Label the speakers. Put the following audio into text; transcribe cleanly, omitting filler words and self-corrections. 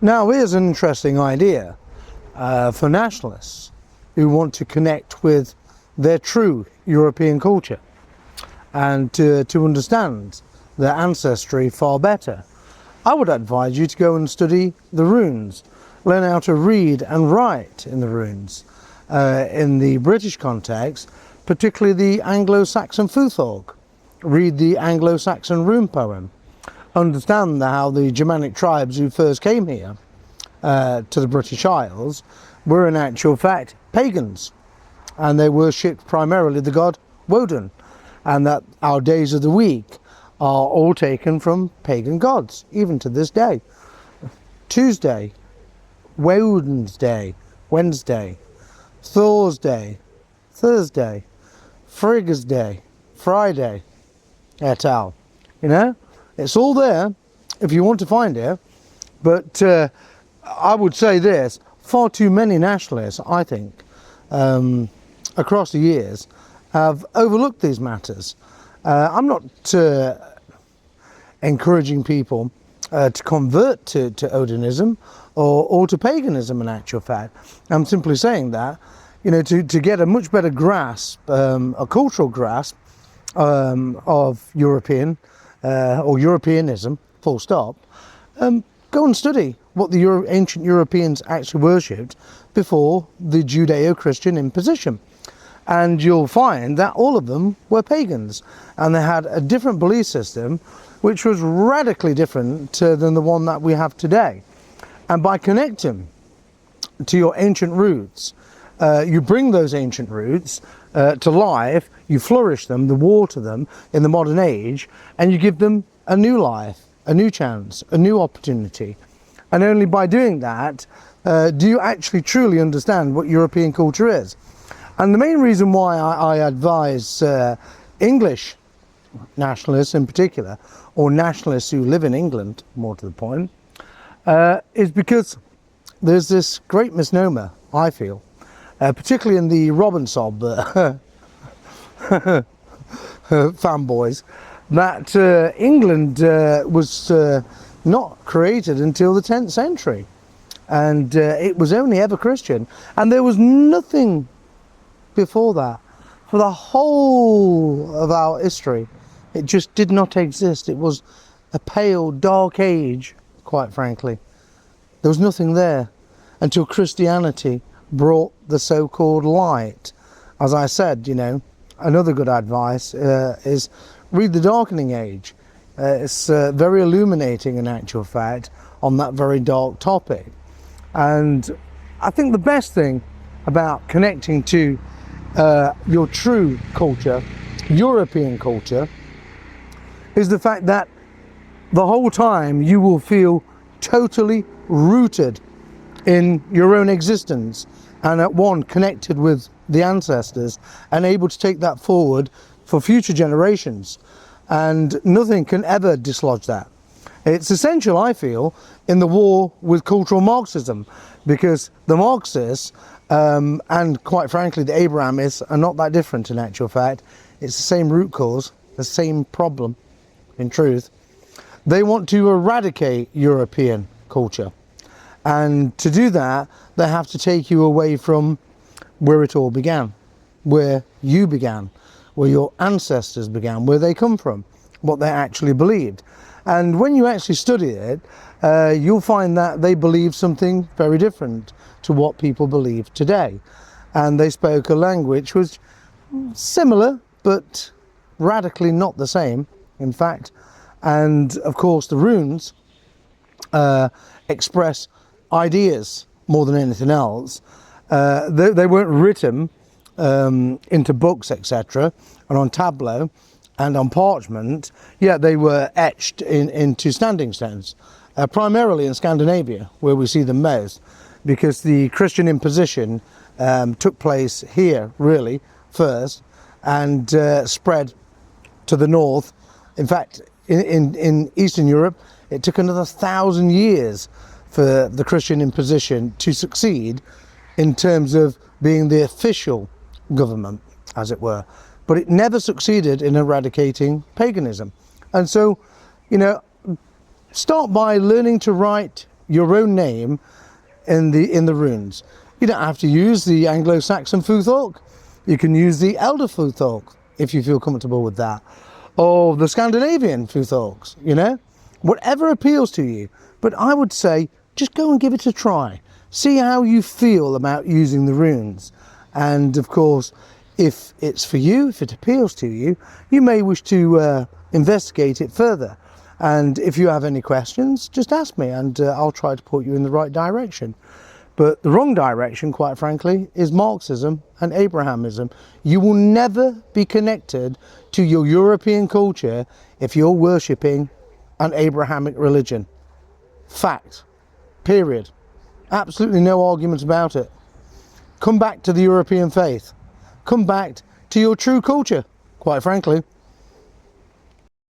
Speaker 1: Now here's an interesting idea for nationalists who want to connect with their true European culture and to understand their ancestry far better. I would advise you to go and study the runes, learn how to read and write in the runes. In the British context, particularly the Anglo-Saxon Futhorc. Read the Anglo-Saxon rune poem. Understand how the Germanic tribes who first came here to the British Isles were in actual fact pagans, and they worshipped primarily the god Woden, and that our days of the week are all taken from pagan gods, even to this day. Tuesday, Woden's Day, Wednesday, Thor's Day, Thursday, Frigga's Day, Friday, et al. You know, it's all there if you want to find it, but I would say this, far too many nationalists, I think, across the years have overlooked these matters. I'm not encouraging people to convert to Odinism or to paganism in actual fact. I'm simply saying that, you know, to get a much better grasp, a cultural grasp of European or Europeanism, full stop, go and study what the ancient Europeans actually worshipped before the Judeo-Christian imposition. And you'll find that all of them were pagans, and they had a different belief system which was radically different than the one that we have today. And by connecting to your ancient roots, you bring those ancient roots to life, you flourish them, you water them in the modern age, and you give them a new life, a new chance, a new opportunity. And only by doing that do you actually truly understand what European culture is. And the main reason why I advise English nationalists in particular, or nationalists who live in England, more to the point, is because there's this great misnomer, I feel, particularly in the Robinson fanboys, that England was not created until the 10th century, and it was only ever Christian, and there was nothing before that. For the whole of our history, it just did not exist. It was a pale, dark age, quite frankly. There was nothing there until Christianity brought the so-called light. As I said, you know, another good advice is read The Darkening Age. It's very illuminating in actual fact on that very dark topic. And I think the best thing about connecting to your true culture, European culture, is the fact that the whole time you will feel totally rooted in your own existence and at one connected with the ancestors and able to take that forward for future generations, and nothing can ever dislodge that. It's essential, I feel, in the war with cultural Marxism, because the Marxists and quite frankly the Abrahamists are not that different in actual fact. It's the same root cause, the same problem in truth. They want to eradicate European culture, and to do that they have to take you away from where it all began, where you began, where your ancestors began, where they come from, what they actually believed. And when you actually study it, you'll find that they believed something very different to what people believe today. And they spoke a language which was similar, but radically not the same, in fact. And of course the runes express ideas more than anything else. They weren't written into books, etc., and on tableau and on parchment, yet they were etched into standing stones, primarily in Scandinavia, where we see them most, because the Christian imposition took place here, really, first, and spread to the north. In fact, in Eastern Europe, it took another 1,000 years for the Christian imposition to succeed in terms of being the official government, as it were. But it never succeeded in eradicating paganism. And so, you know, start by learning to write your own name in the runes. You don't have to use the Anglo-Saxon Futhorc. You can use the Elder Futhorc if you feel comfortable with that, or the Scandinavian Futhorcs, you know, whatever appeals to you. But I would say just go and give it a try. See how you feel about using the runes. And of course, if it's for you, if it appeals to you, you may wish to investigate it further. And if you have any questions, just ask me and I'll try to point you in the right direction. But the wrong direction, quite frankly, is Marxism and Abrahamism. You will never be connected to your European culture if you're worshipping an Abrahamic religion. Fact. Period. Absolutely no arguments about it. Come back to the European faith. Come back to your true culture, quite frankly.